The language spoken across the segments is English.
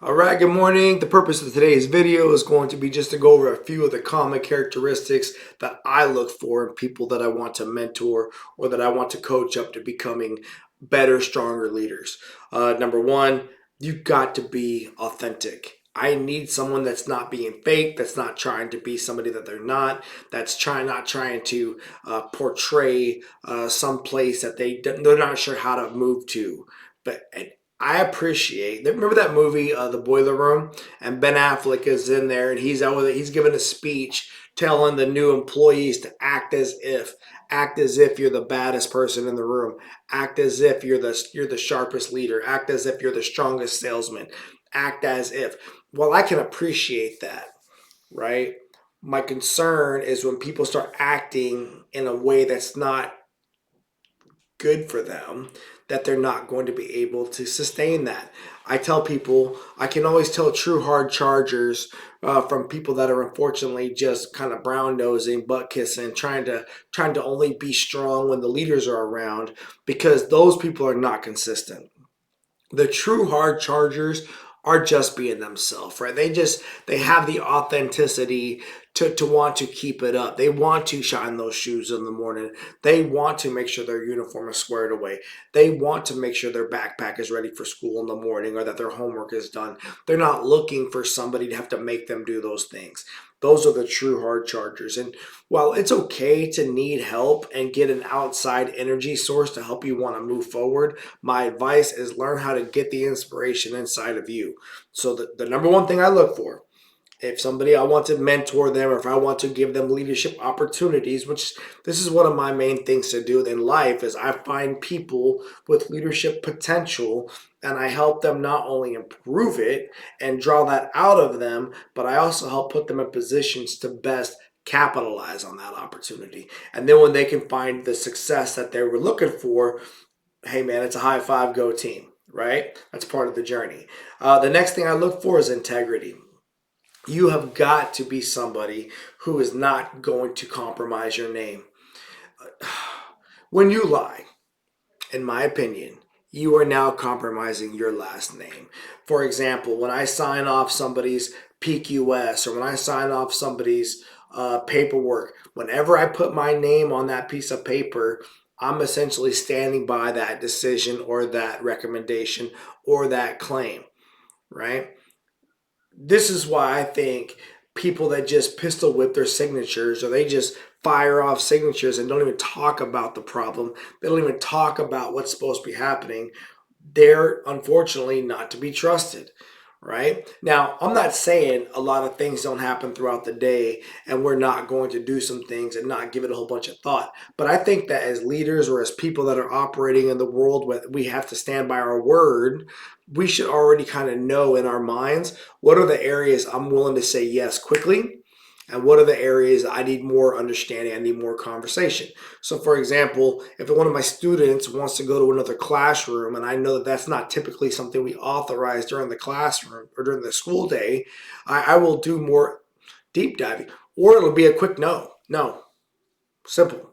Alright, good morning. The purpose of today's video is going to be just to go over a few of the common characteristics that I look for in people that I want to mentor or that I want to coach up to becoming better, stronger leaders. Number one, you've got to be authentic. I need someone that's not being fake, that's not trying to be somebody that they're not, that's not trying to portray some place that they're not sure how to move to. But I appreciate. Remember that movie, The Boiler Room, and Ben Affleck is in there, and he's giving a speech telling the new employees to act as if you're the baddest person in the room, act as if you're the sharpest leader, act as if you're the strongest salesman, act as if. Well, I can appreciate that, right? My concern is when people start acting in a way that's not good for them, that they're not going to be able to sustain that. I tell people I can always tell true hard chargers from people that are unfortunately just kind of brown nosing, butt kissing, trying to only be strong when the leaders are around, because those people are not consistent. The true hard chargers are just being themselves, right? They have the authenticity to want to keep it up. They want to shine those shoes in the morning. They want to make sure their uniform is squared away. They want to make sure their backpack is ready for school in the morning or that their homework is done. They're not looking for somebody to have to make them do those things. Those are the true hard chargers. And while it's okay to need help and get an outside energy source to help you want to move forward, my advice is learn how to get the inspiration inside of you. So the number one thing I look for, if somebody I want to mentor them or if I want to give them leadership opportunities, which this is one of my main things to do in life, is I find people with leadership potential and I help them not only improve it and draw that out of them, but I also help put them in positions to best capitalize on that opportunity. And then when they can find the success that they were looking for, hey man, it's a high five, go team, right? That's part of the journey. The next thing I look for is integrity. You have got to be somebody who is not going to compromise your name. When you lie, in my opinion, you are now compromising your last name. For example, when I sign off somebody's PQS or when I sign off somebody's paperwork, whenever I put my name on that piece of paper, I'm essentially standing by that decision or that recommendation or that claim, right? This is why I think people that just pistol whip their signatures or they just fire off signatures and don't even talk about the problem, they don't even talk about what's supposed to be happening, they're unfortunately not to be trusted. Right now, I'm not saying a lot of things don't happen throughout the day and we're not going to do some things and not give it a whole bunch of thought. But I think that as leaders or as people that are operating in the world where we have to stand by our word, we should already kind of know in our minds what are the areas I'm willing to say yes quickly and what are the areas I need more understanding, I need more conversation. So for example, if one of my students wants to go to another classroom and I know that that's not typically something we authorize during the classroom or during the school day, I will do more deep diving, or it'll be a quick no. No. Simple.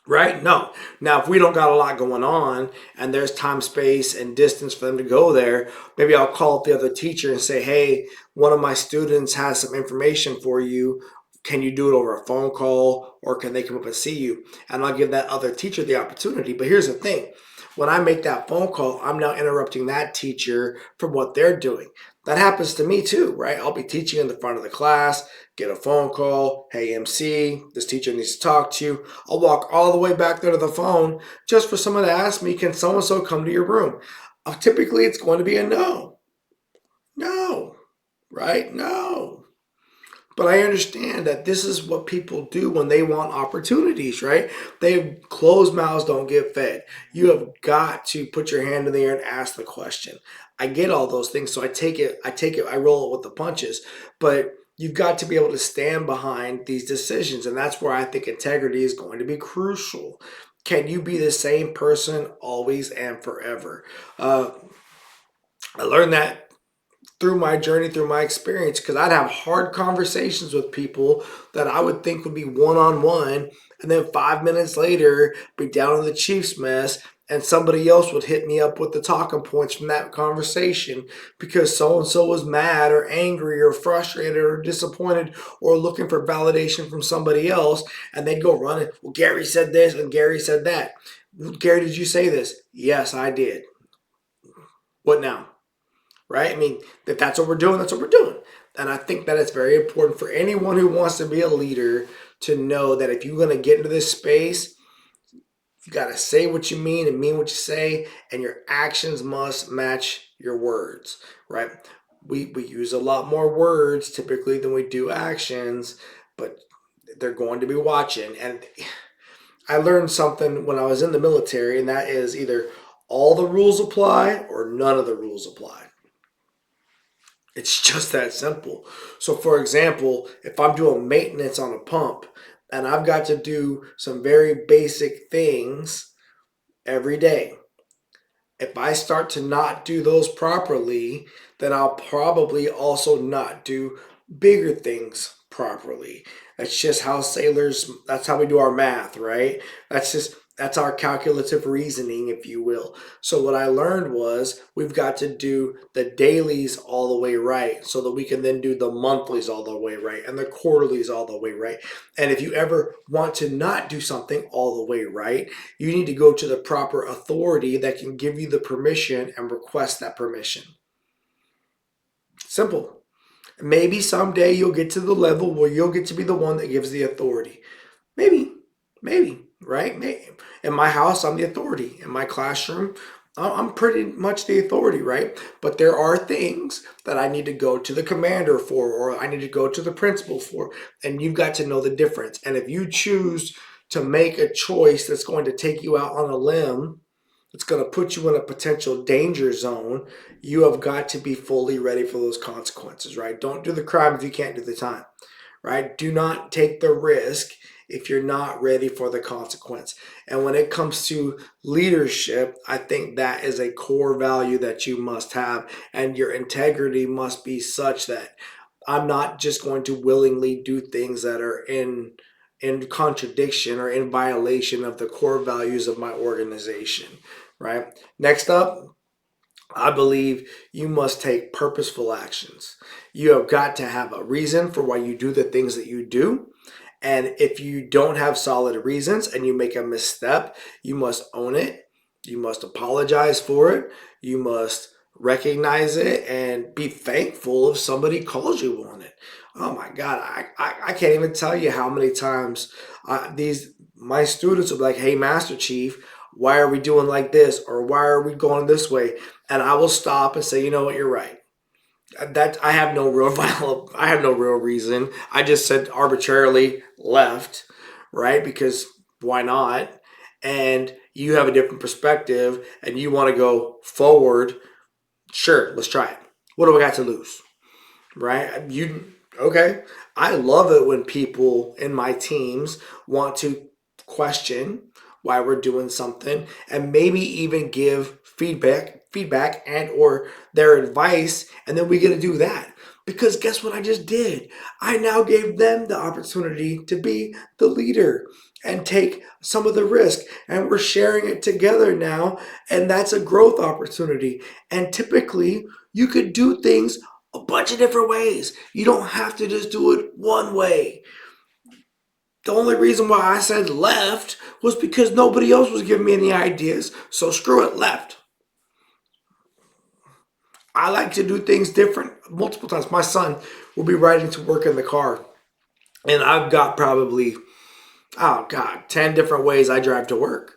Right? No. Now, if we don't got a lot going on and there's time, space, and distance for them to go there, maybe I'll call up the other teacher and say, hey, one of my students has some information for you. Can you do it over a phone call or can they come up and see you? And I'll give that other teacher the opportunity. But here's the thing. When I make that phone call, I'm now interrupting that teacher from what they're doing. That happens to me too, right? I'll be teaching in the front of the class, get a phone call. Hey, MC, this teacher needs to talk to you. I'll walk all the way back there to the phone just for someone to ask me, can so-and-so come to your room? Typically, it's going to be a no. No, right? No. But I understand that this is what people do when they want opportunities, right? They closed mouths don't get fed. You have got to put your hand in the air and ask the question. I get all those things, so I roll it with the punches. But you've got to be able to stand behind these decisions, and that's where I think integrity is going to be crucial. Can you be the same person always and forever? I learned that through my journey, through my experience, because I'd have hard conversations with people that I would think would be one-on-one, and then 5 minutes later, be down in the Chiefs mess, and somebody else would hit me up with the talking points from that conversation because so and so was mad or angry or frustrated or disappointed or looking for validation from somebody else, and they'd go running. Well, Gary said this and Gary said that. Gary, did you say this? Yes, I did. What now? Right? I mean, if that's what we're doing, that's what we're doing. And I think that it's very important for anyone who wants to be a leader to know that if you're going to get into this space, you got to say what you mean and mean what you say, and your actions must match your words, right? We use a lot more words typically than we do actions, but they're going to be watching. And I learned something when I was in the military, and that is either all the rules apply or none of the rules apply. It's just that simple. So, for example, if I'm doing maintenance on a pump and I've got to do some very basic things every day, if I start to not do those properly, then I'll probably also not do bigger things properly. That's just how sailors, that's how we do our math, right? That's our calculative reasoning, if you will. So what I learned was we've got to do the dailies all the way right so that we can then do the monthlies all the way right and the quarterlies all the way right. And if you ever want to not do something all the way right, you need to go to the proper authority that can give you the permission and request that permission. Simple. Maybe someday you'll get to the level where you'll get to be the one that gives the authority. Maybe, right? Maybe. In my house, I'm the authority. In my classroom, I'm pretty much the authority, right? But there are things that I need to go to the commander for, or I need to go to the principal for, and you've got to know the difference. And if you choose to make a choice that's going to take you out on a limb, it's going to put you in a potential danger zone, you have got to be fully ready for those consequences, right? Don't do the crime if you can't do the time, right? Do not take the risk if you're not ready for the consequence. And when it comes to leadership, I think that is a core value that you must have, and your integrity must be such that I'm not just going to willingly do things that are in contradiction or in violation of the core values of my organization, right? Next up, I believe you must take purposeful actions. You have got to have a reason for why you do the things that you do. And if you don't have solid reasons and you make a misstep, you must own it. You must apologize for it. You must recognize it and be thankful if somebody calls you on it. Oh my God, I can't even tell you how many times my students will be like, "Hey, Master Chief, why are we doing like this?" or "Why are we going this way?" And I will stop and say, "You know what, you're right. That I have no real reason. I just said arbitrarily left, right? Because why not? And you have a different perspective and you want to go forward. Sure, let's try it. What do I got to lose?" Right? Okay. I love it when people in my teams want to question why we're doing something and maybe even give feedback and or their advice, and then we get to do that. Because guess what I just did? I now gave them the opportunity to be the leader and take some of the risk, and we're sharing it together now, and that's a growth opportunity. And typically you could do things a bunch of different ways. You don't have to just do it one way. The only reason why I said left was because nobody else was giving me any ideas. So screw it, left. I like to do things different multiple times. My son will be riding to work in the car, and I've got probably, oh God, 10 different ways I drive to work.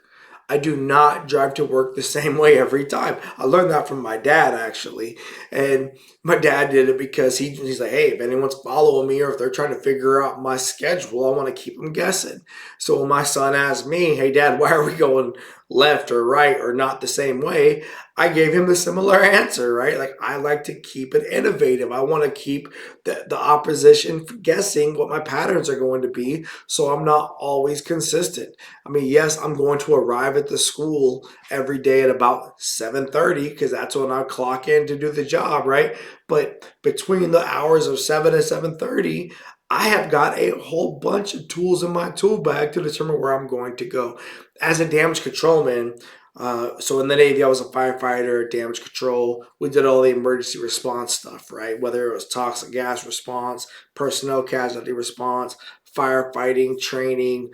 I do not drive to work the same way every time. I learned that from my dad, actually. And my dad did it because he's like, "Hey, if anyone's following me or if they're trying to figure out my schedule, I want to keep them guessing." So when my son asked me, "Hey, Dad, why are we going left or right or not the same way?" I gave him the similar answer, right? Like, I like to keep it innovative. I want to keep the opposition guessing what my patterns are going to be, so I'm not always consistent. I mean, yes, I'm going to arrive at the school every day at about 7:30 because that's when I clock in to do the job, right? But between the hours of 7 and 7:30, I have got a whole bunch of tools in my tool bag to determine where I'm going to go. As a damage controlman, So in the Navy, I was a firefighter, damage control. We did all the emergency response stuff, right? Whether it was toxic gas response, personnel casualty response, firefighting, training,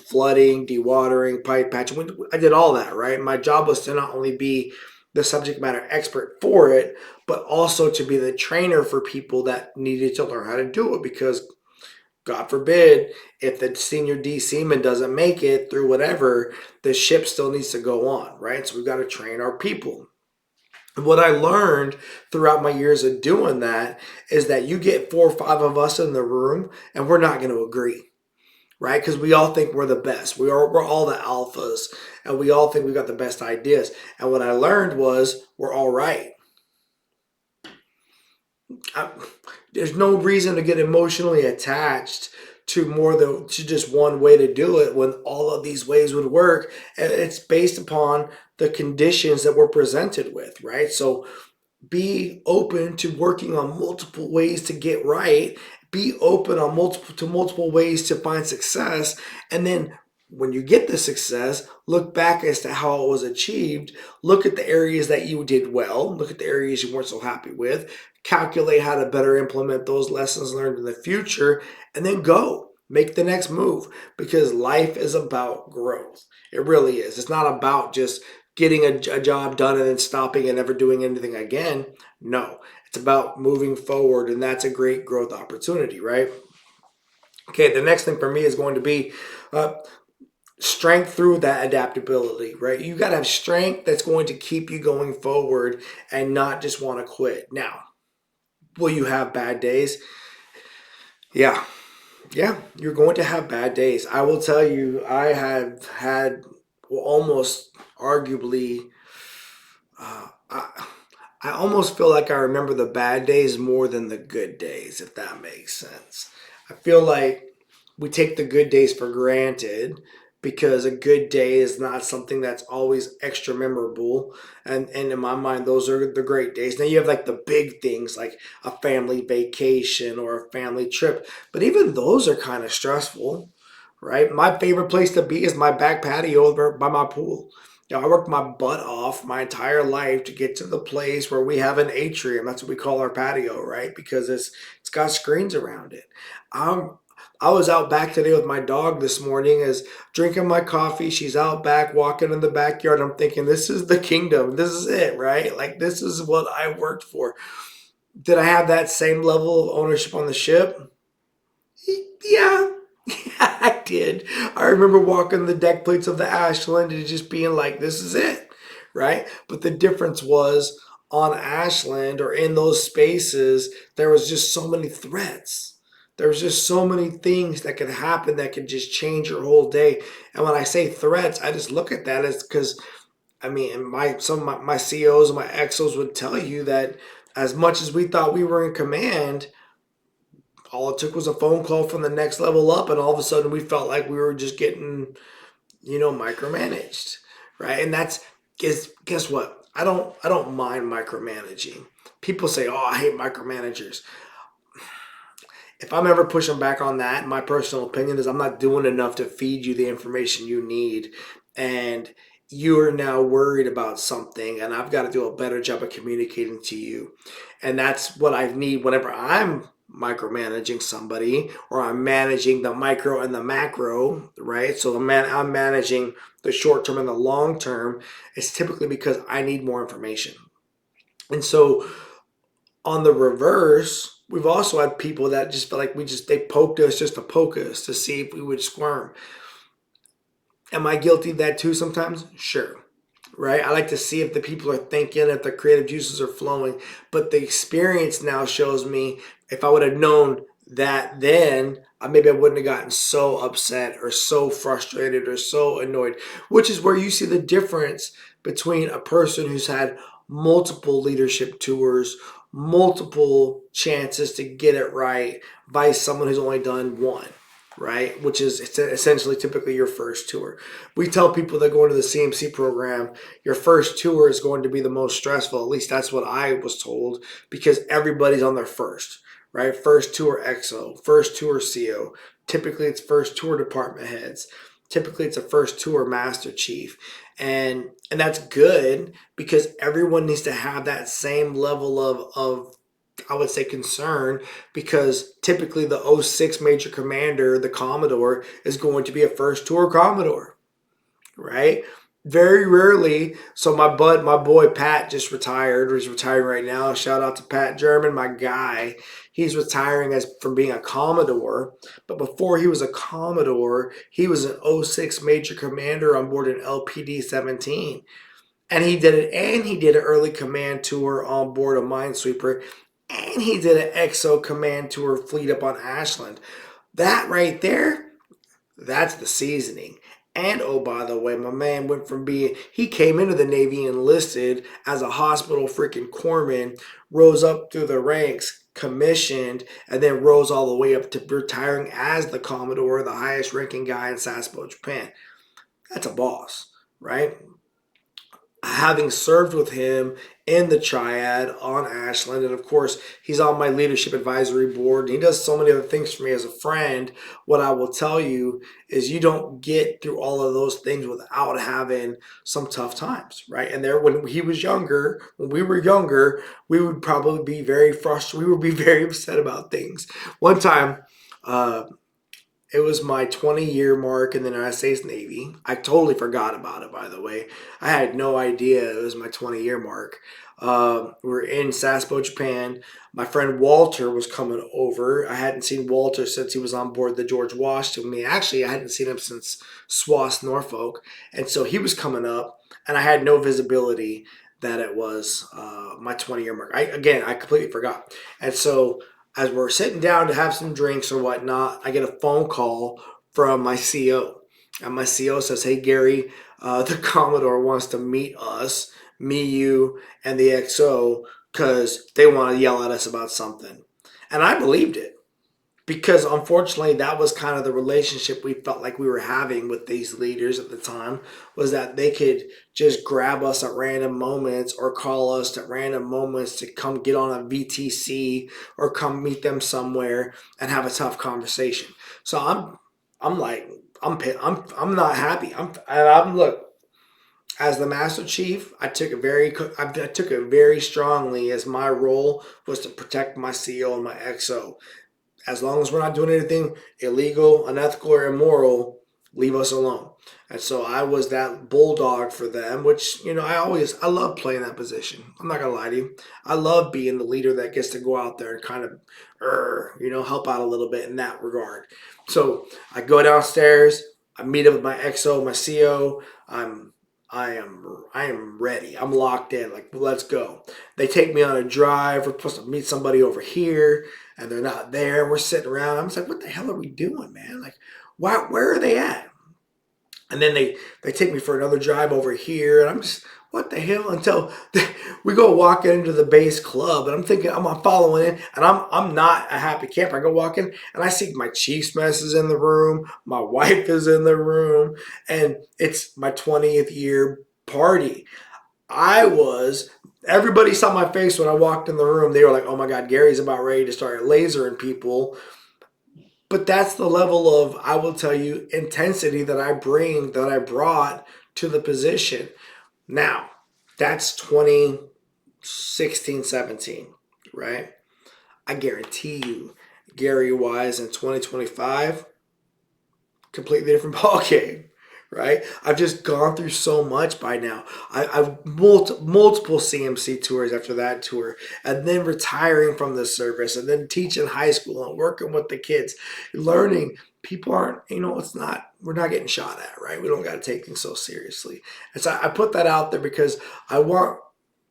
flooding, dewatering, pipe patching. I did all that, right? My job was to not only be the subject matter expert for it, but also to be the trainer for people that needed to learn how to do it, because God forbid, if the senior D seaman doesn't make it through whatever, the ship still needs to go on, right? So we've got to train our people. And what I learned throughout my years of doing that is that you get 4 or 5 of us in the room and we're not going to agree, right? Because we all think we're the best. We're all the alphas and we all think we got the best ideas. And what I learned was we're all right. There's no reason to get emotionally attached to more than to just one way to do it when all of these ways would work. And it's based upon the conditions that we're presented with, right? So be open to working on multiple ways to get right. Be open on multiple ways to find success, and then when you get the success, look back as to how it was achieved. Look at the areas that you did well. Look at the areas you weren't so happy with. Calculate how to better implement those lessons learned in the future, and then go make the next move, because life is about growth. It really is. It's not about just getting a job done and then stopping and never doing anything again. No, it's about moving forward, and that's a great growth opportunity, right? Okay, the next thing for me is going to be uh, strength through that adaptability, right? You got to have strength that's going to keep you going forward and not just want to quit. Now, will you have bad days? Yeah, yeah, you're going to have bad days. I will tell you, I have had, well, almost arguably, I almost feel like I remember the bad days more than the good days, if that makes sense. I feel like we take the good days for granted because a good day is not something that's always extra memorable. And in my mind, those are the great days. Now you have like the big things like a family vacation or a family trip, but even those are kind of stressful, right? My favorite place to be is my back patio over by my pool. I worked my butt off my entire life to get to the place where we have an atrium. That's what we call our patio, right? Because it's got screens around it. Um, I was out back today with my dog this morning, as drinking my coffee. She's out back walking in the backyard. I'm thinking, this is the kingdom. This is it, right? Like, this is what I worked for. Did I have that same level of ownership on the ship? Yeah. Yeah, I did. I remember walking the deck plates of the Ashland and just being like, this is it, right? But the difference was on Ashland or in those spaces, there was just so many threats. There was just so many things that could happen that could just change your whole day. And when I say threats, I just look at that as, because I mean, some of my COs and my XOs would tell you that as much as we thought we were in command, all it took was a phone call from the next level up, and all of a sudden we felt like we were just getting, micromanaged, right? And that's, guess what? I don't mind micromanaging. People say, "Oh, I hate micromanagers." If I'm ever pushing back on that, my personal opinion is I'm not doing enough to feed you the information you need, and you're now worried about something, and I've got to do a better job of communicating to you. And that's what I need whenever I'm micromanaging somebody, or I'm managing the micro and the macro, right? So I'm managing the short term and the long term. It's typically because I need more information. And so on the reverse, we've also had people that just felt like they poked us just to poke us to see if we would squirm. Am I guilty of that too sometimes? Sure. Right? I like to see if the people are thinking, if the creative juices are flowing. But the experience now shows me, if I would have known that then, maybe I wouldn't have gotten so upset or so frustrated or so annoyed, which is where you see the difference between a person who's had multiple leadership tours, multiple chances to get it right, by someone who's only done one, right? Which is essentially typically your first tour. We tell people that go into the CMC program, your first tour is going to be the most stressful. At least that's what I was told, because everybody's on their first, right? First tour XO, first tour CO. Typically it's first tour department heads. Typically, it's a first two or master chief, and that's good because everyone needs to have that same level of I would say concern, because typically the '06 major commander, the Commodore, is going to be a first tour Commodore, right? Very rarely. So my boy Pat just retired, or he's retiring right now. Shout out to Pat German, my guy. He's retiring as from being a Commodore. But before he was a Commodore, he was an '06 major commander on board an LPD 17. And he did it, and he did an early command tour on board a minesweeper, and he did an XO command tour fleet up on Ashland. That right there, that's the seasoning. And oh, by the way, my man went from he came into the Navy enlisted as a hospital freaking corpsman, rose up through the ranks, commissioned, and then rose all the way up to retiring as the Commodore, the highest ranking guy in Sasebo, Japan. That's a boss, right? Having served with him in the triad on Ashland, and of course he's on my leadership advisory board, and he does so many other things for me as a friend. What I will tell you is you don't get through all of those things without having some tough times, right? And there, when he was younger, when we were younger, we would probably be very frustrated, we would be very upset about things. One time, it was my 20-year mark in the United States Navy. I totally forgot about it, by the way. I had no idea it was my 20-year mark. We were in Sasebo, Japan. My friend Walter was coming over. I hadn't seen Walter since he was on board the George Washington. Actually, I hadn't seen him since SWAS Norfolk. And so he was coming up, and I had no visibility that it was my 20-year mark. I completely forgot. And so as we're sitting down to have some drinks or whatnot, I get a phone call from my CO. And my CO says, "Hey, Gary, the Commodore wants to meet us, me, you, and the XO, because they want to yell at us about something." And I believed it, because unfortunately that was kind of the relationship we felt like we were having with these leaders at the time, was that they could just grab us at random moments or call us at random moments to come get on a VTC or come meet them somewhere and have a tough conversation. So I'm like, I'm not happy. I'm look, as the Master Chief, I took it very strongly, as my role was to protect my CO and my XO. As long as we're not doing anything illegal, unethical, or immoral, leave us alone. And so I was that bulldog for them, which, I love playing that position. I'm not going to lie to you. I love being the leader that gets to go out there and kind of, help out a little bit in that regard. So I go downstairs, I meet up with my XO, my CO. I am ready. I'm locked in. Like, let's go. They take me on a drive. We're supposed to meet somebody over here, and they're not there. We're sitting around. I'm just like, what the hell are we doing, man? Like, where are they at? And then they take me for another drive over here, and I'm just, what the hell? Until we go walking into the base club, and I'm thinking, I'm following in, and I'm not a happy camper. I go walking, and I see my chief's mess is in the room, my wife is in the room, and it's my 20th year party. Everybody saw my face when I walked in the room. They were like, "Oh my God, Gary's about ready to start lasering people." But that's the level of, I will tell you, intensity that I brought to the position. Now, that's 2016, 17, right? I guarantee you, Gary Wise in 2025, completely different ballgame, right? I've just gone through so much by now. I've multiple CMC tours after that tour, and then retiring from the service, and then teaching high school and working with the kids, learning. People aren't, we're not getting shot at, right? We don't got to take things so seriously. And so I put that out there because I want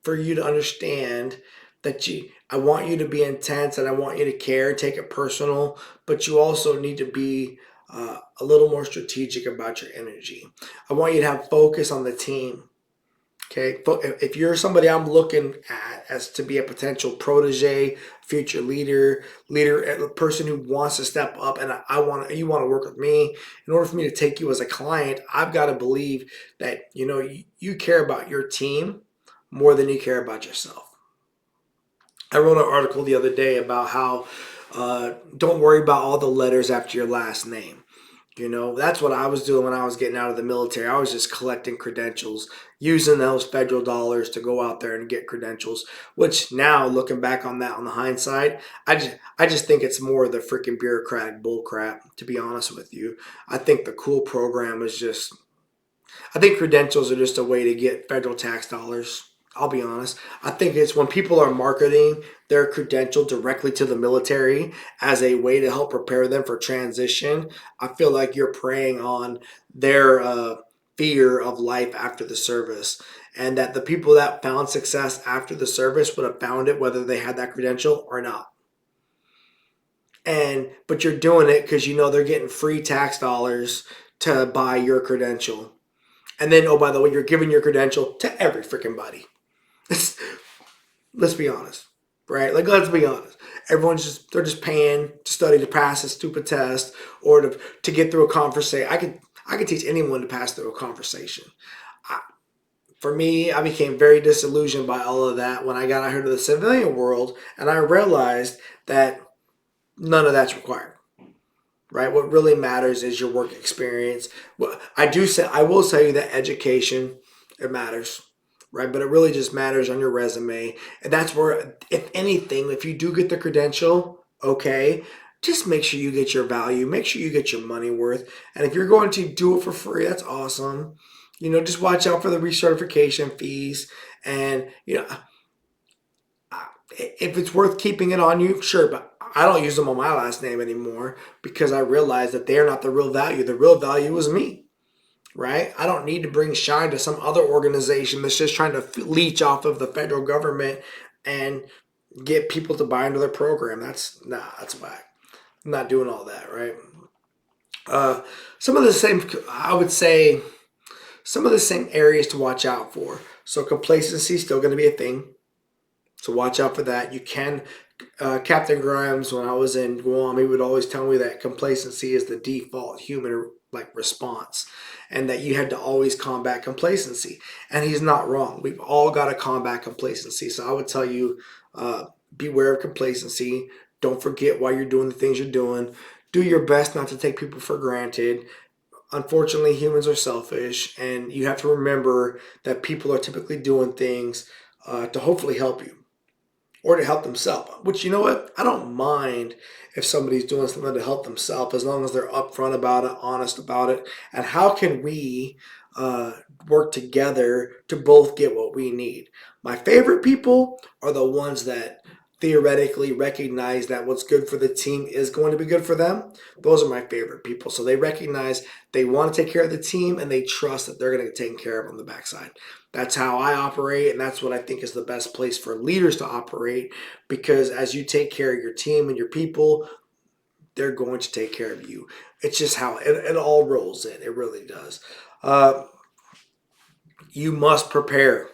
for you to understand that I want you to be intense, and I want you to care, take it personal, but you also need to be a little more strategic about your energy. I want you to have focus on the team. Okay, if you're somebody I'm looking at as to be a potential protege, future leader, a person who wants to step up, and you want to work with me, in order for me to take you as a client, I've got to believe that you care about your team more than you care about yourself. I wrote an article the other day about how don't worry about all the letters after your last name. You know, that's what I was doing when I was getting out of the military. I was just collecting credentials, using those federal dollars to go out there and get credentials. Which now, looking back on that, on the hindsight, I just think it's more of the freaking bureaucratic bullcrap. To be honest with you, I think the cool program is just. I think credentials are just a way to get federal tax dollars. I'll be honest. I think it's when people are marketing their credential directly to the military as a way to help prepare them for transition. I feel like you're preying on their fear of life after the service, and that the people that found success after the service would have found it whether they had that credential or not. And but you're doing it because you know they're getting free tax dollars to buy your credential. And then, oh, by the way, you're giving your credential to every freaking body. Let's be honest, right? Like, let's be honest. They're just paying to study to pass a stupid test or to get through a conversation. I could teach anyone to pass through a conversation. I, for me, I became very disillusioned by all of that when I got out here to the civilian world, and I realized that none of that's required. Right? What really matters is your work experience. Well, I will tell you that education, it matters, right? But it really just matters on your resume. And that's where, if anything, if you do get the credential, okay, just make sure you get your value, make sure you get your money worth. And if you're going to do it for free, that's awesome. You know, just watch out for the recertification fees. And, you know, if it's worth keeping it on you, sure, but I don't use them on my last name anymore because I realize that they're not the real value. The real value is me, right? I don't need to bring shine to some other organization that's just trying to leech off of the federal government and get people to buy into their program. That's whack. I'm not doing all that, right? Some of the same, I would say, some of the same areas to watch out for. So complacency is still going to be a thing. So watch out for that. You can, Captain Grimes, when I was in Guam, he would always tell me that complacency is the default human like response, and that you had to always combat complacency. And he's not wrong. We've all got to combat complacency. So I would tell you, beware of complacency. Don't forget why you're doing the things you're doing. Do your best not to take people for granted. Unfortunately, humans are selfish, and you have to remember that people are typically doing things to hopefully help you or to help themselves. Which, you know what? I don't mind if somebody's doing something to help themselves as long as they're upfront about it, honest about it. And how can we work together to both get what we need? My favorite people are the ones that theoretically recognize that what's good for the team is going to be good for them. Those are my favorite people. So they recognize they want to take care of the team and they trust that they're going to get taken care of on the backside. That's how I operate, and that's what I think is the best place for leaders to operate, because as you take care of your team and your people, they're going to take care of you. It's just how it all rolls in. It really does. You must prepare.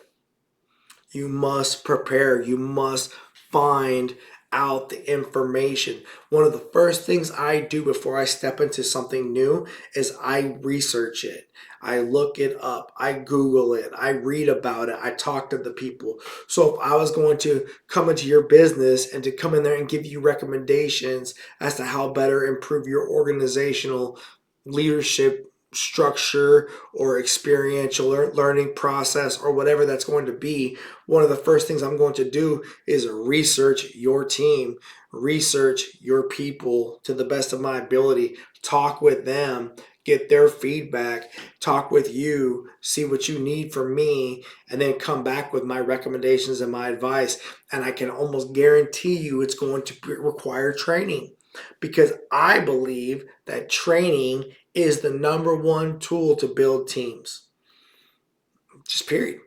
You must prepare. You must find out the information. One of the first things I do before I step into something new is I research it. I look it up. I Google it. I read about it. I talk to the people. So if I was going to come into your business and to come in there and give you recommendations as to how better improve your organizational leadership structure or experiential learning process or whatever that's going to be, one of the first things I'm going to do is research your team, research your people to the best of my ability, talk with them, get their feedback, talk with you, see what you need from me, and then come back with my recommendations and my advice. And I can almost guarantee you it's going to require training, because I believe that training is the number one tool to build teams. Just period.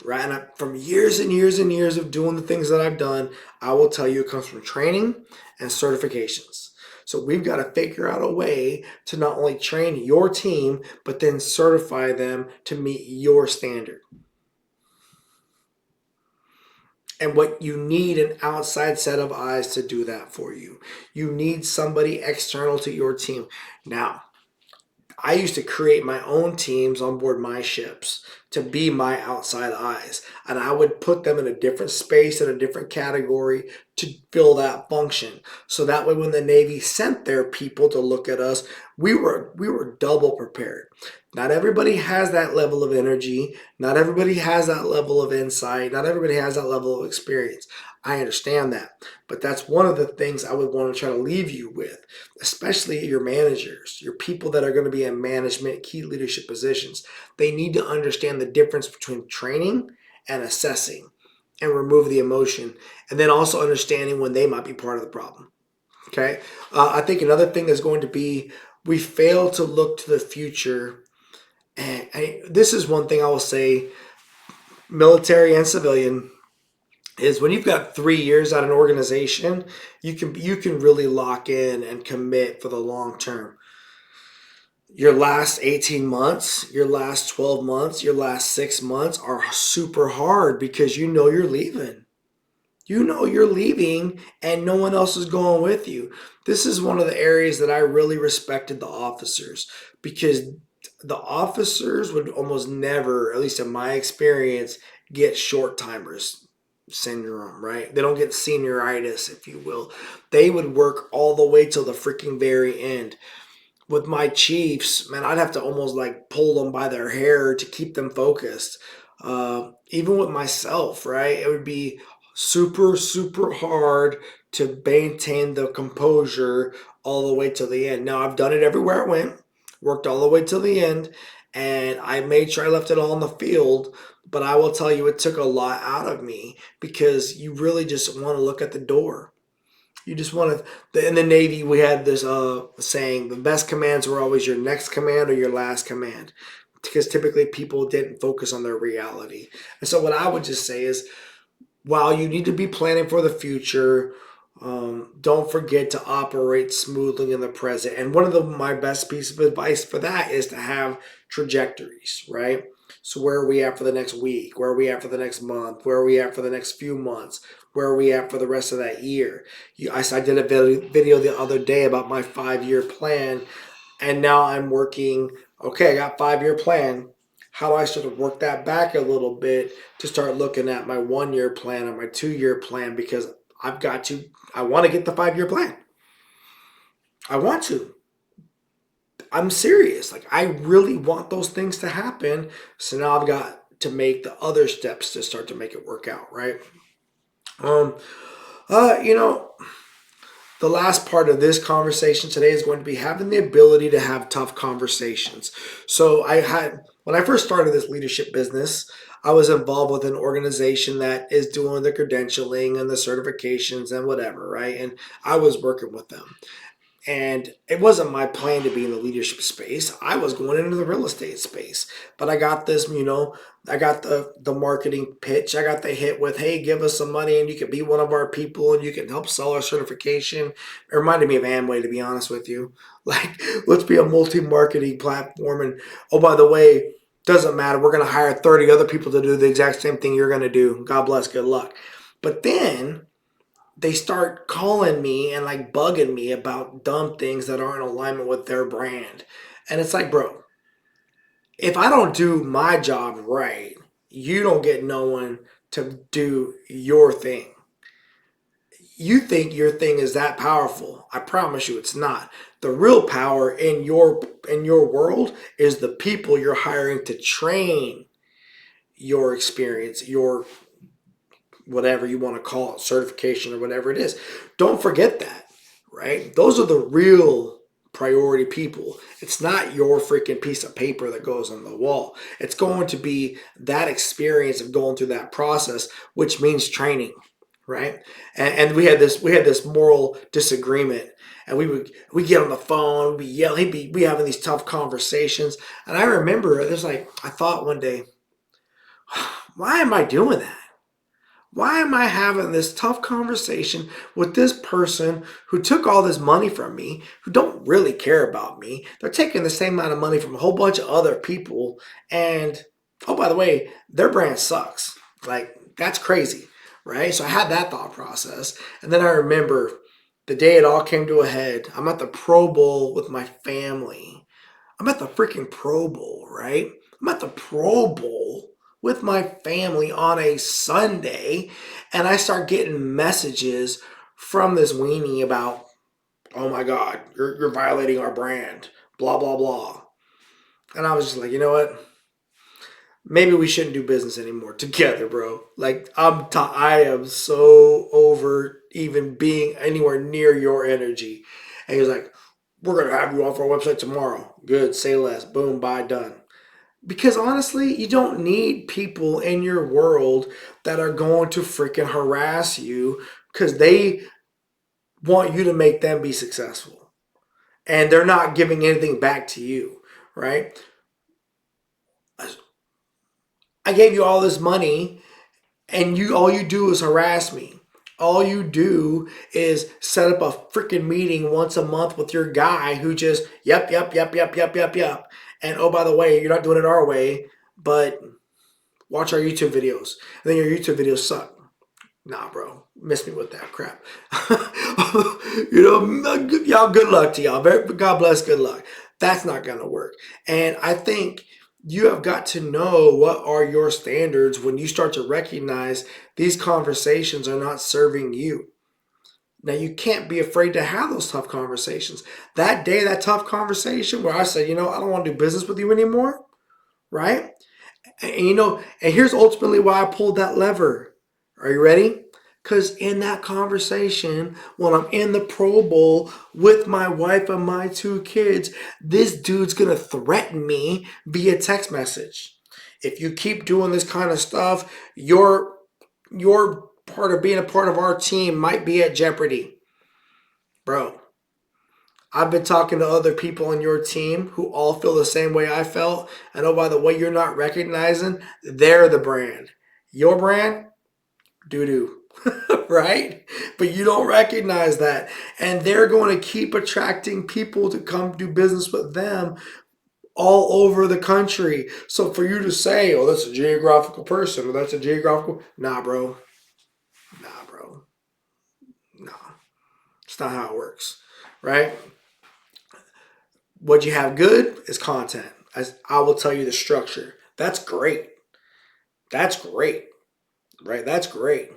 Right? And from years and years and years of doing the things that I've done, I will tell you it comes from training and certifications. So we've got to figure out a way to not only train your team, but then certify them to meet your standard. And what you need an outside set of eyes to do that for you. You need somebody external to your team. Now, I used to create my own teams on board my ships to be my outside eyes. And I would put them in a different space, in a different category to fill that function. So that way when the Navy sent their people to look at us, we were double prepared. Not everybody has that level of energy. Not everybody has that level of insight. Not everybody has that level of experience. I understand that. But that's one of the things I would want to try to leave you with, especially your managers, your people that are going to be in management, key leadership positions. They need to understand the difference between training and assessing and remove the emotion, and then also understanding when they might be part of the problem. Okay? I think another thing is going to be we fail to look to the future. And this is one thing I will say, military and civilian, is when you've got 3 years at an organization, you can really lock in and commit for the long term. Your last 18 months, your last 12 months, your last 6 months are super hard because you know you're leaving. You know you're leaving and no one else is going with you. This is one of the areas that I really respected the officers, because the officers would almost never, at least in my experience, get short timers syndrome, right? They don't get senioritis, if you will. They would work all the way till the freaking very end. With my chiefs, man, I'd have to almost like pull them by their hair to keep them focused. Even with myself, right? It would be super, super hard to maintain the composure all the way till the end. Now, I've done it everywhere I went, worked all the way till the end, and I made sure I left it all on the field. But I will tell you, it took a lot out of me because you really just want to look at the door. You just want to. In the Navy, we had this saying: the best commands were always your next command or your last command, because typically people didn't focus on their reality. And so, what I would just say is, while you need to be planning for the future, don't forget to operate smoothly in the present. And one of my best pieces of advice for that is to have trajectories, right? So where are we at for the next week? Where are we at for the next month? Where are we at for the next few months? Where are we at for the rest of that year? I did a video the other day about my 5-year plan, and now I'm working. Okay, I got 5-year plan. How do I sort of work that back a little bit to start looking at my 1-year plan or my 2-year plan? Because I want to get the 5-year plan. I want to. I'm serious. Like, I really want those things to happen. So now I've got to make the other steps to start to make it work out, right? Um, you know, the last part of this conversation today is going to be having the ability to have tough conversations. So when I first started this leadership business, I was involved with an organization that is doing the credentialing and the certifications and whatever, right? And I was working with them. And it wasn't my plan to be in the leadership space. I was going into the real estate space. But I got this, I got the marketing pitch. I got the hit with, hey, give us some money and you can be one of our people and you can help sell our certification. It reminded me of Amway, to be honest with you. Like, let's be a multi-marketing platform. And oh, by the way, doesn't matter. We're going to hire 30 other people to do the exact same thing you're going to do. God bless, good luck. But then they start calling me and like bugging me about dumb things that aren't in alignment with their brand. And it's like, bro, if I don't do my job right, you don't get no one to do your thing. You think your thing is that powerful. I promise you it's not. The real power in your world is the people you're hiring to train your experience, your whatever you want to call it, certification or whatever it is. Don't forget that, right? Those are the real priority people. It's not your freaking piece of paper that goes on the wall. It's going to be that experience of going through that process, which means training, right? And we had this moral disagreement, and we get on the phone, we yell, he'd be we having these tough conversations. And I remember I thought one day, why am I doing that? Why am I having this tough conversation with this person who took all this money from me, who don't really care about me? They're taking the same amount of money from a whole bunch of other people. And, oh, by the way, their brand sucks. Like, that's crazy, right? So I had that thought process. And then I remember the day it all came to a head. I'm at the Pro Bowl with my family. I'm at the freaking Pro Bowl, right? I'm at the Pro Bowl with my family on a Sunday, and I start getting messages from this weenie about, oh my God, you're violating our brand, blah, blah, blah. And I was just like, you know what? Maybe we shouldn't do business anymore together, bro. Like, I am so over even being anywhere near your energy. And he was like, we're going to have you off our website tomorrow. Good, say less. Boom, bye, done. Because honestly, you don't need people in your world that are going to freaking harass you because they want you to make them be successful. And they're not giving anything back to you, right? I gave you all this money and all you do is harass me. All you do is set up a freaking meeting once a month with your guy who just, yep. And oh, by the way, you're not doing it our way, but watch our YouTube videos. And then your YouTube videos suck. Nah, bro. Miss me with that crap. Y'all, good luck to y'all. God bless, good luck. That's not going to work. And I think you have got to know what are your standards when you start to recognize these conversations are not serving you. Now, you can't be afraid to have those tough conversations. That day, that tough conversation where I said, I don't want to do business with you anymore, right? And here's ultimately why I pulled that lever. Are you ready? Because in that conversation, when I'm in the Pro Bowl with my wife and my 2 kids, this dude's going to threaten me via text message. If you keep doing this kind of stuff, your part of being a part of our team might be at jeopardy. Bro, I've been talking to other people on your team who all feel the same way I felt. And oh, by the way, you're not recognizing they're the brand. Your brand, doo-doo, right? But you don't recognize that. And they're going to keep attracting people to come do business with them all over the country. So for you to say, oh, that's a geographical person, or that's a geographical, nah, bro. Nah. It's not how it works, right? What you have good is content. As I will tell you the structure. That's great. Right? That's great.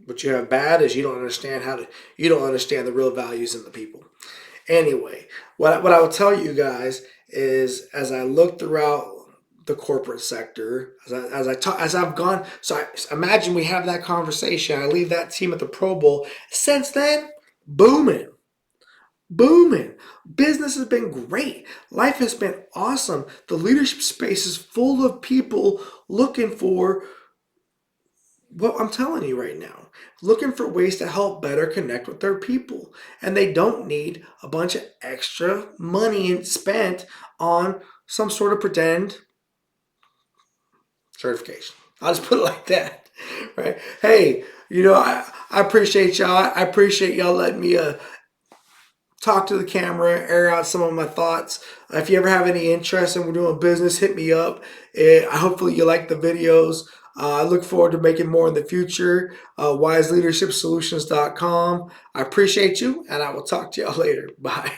What you have bad is you don't understand the real values in the people. Anyway, what I will tell you guys is as I look throughout the corporate sector, as I've gone, so I imagine we have that conversation. I leave that team at the Pro Bowl. Since then, booming. Business has been great. Life has been awesome. The leadership space is full of people looking for what I'm telling you right now, looking for ways to help better connect with their people. And they don't need a bunch of extra money spent on some sort of pretend certification. I'll just put it like that, right? Hey, I appreciate y'all. I appreciate y'all letting me talk to the camera, air out some of my thoughts. If you ever have any interest in doing business, hit me up. Hopefully you like the videos. I look forward to making more in the future. WiseLeadershipSolutions.com. I appreciate you, and I will talk to y'all later. Bye.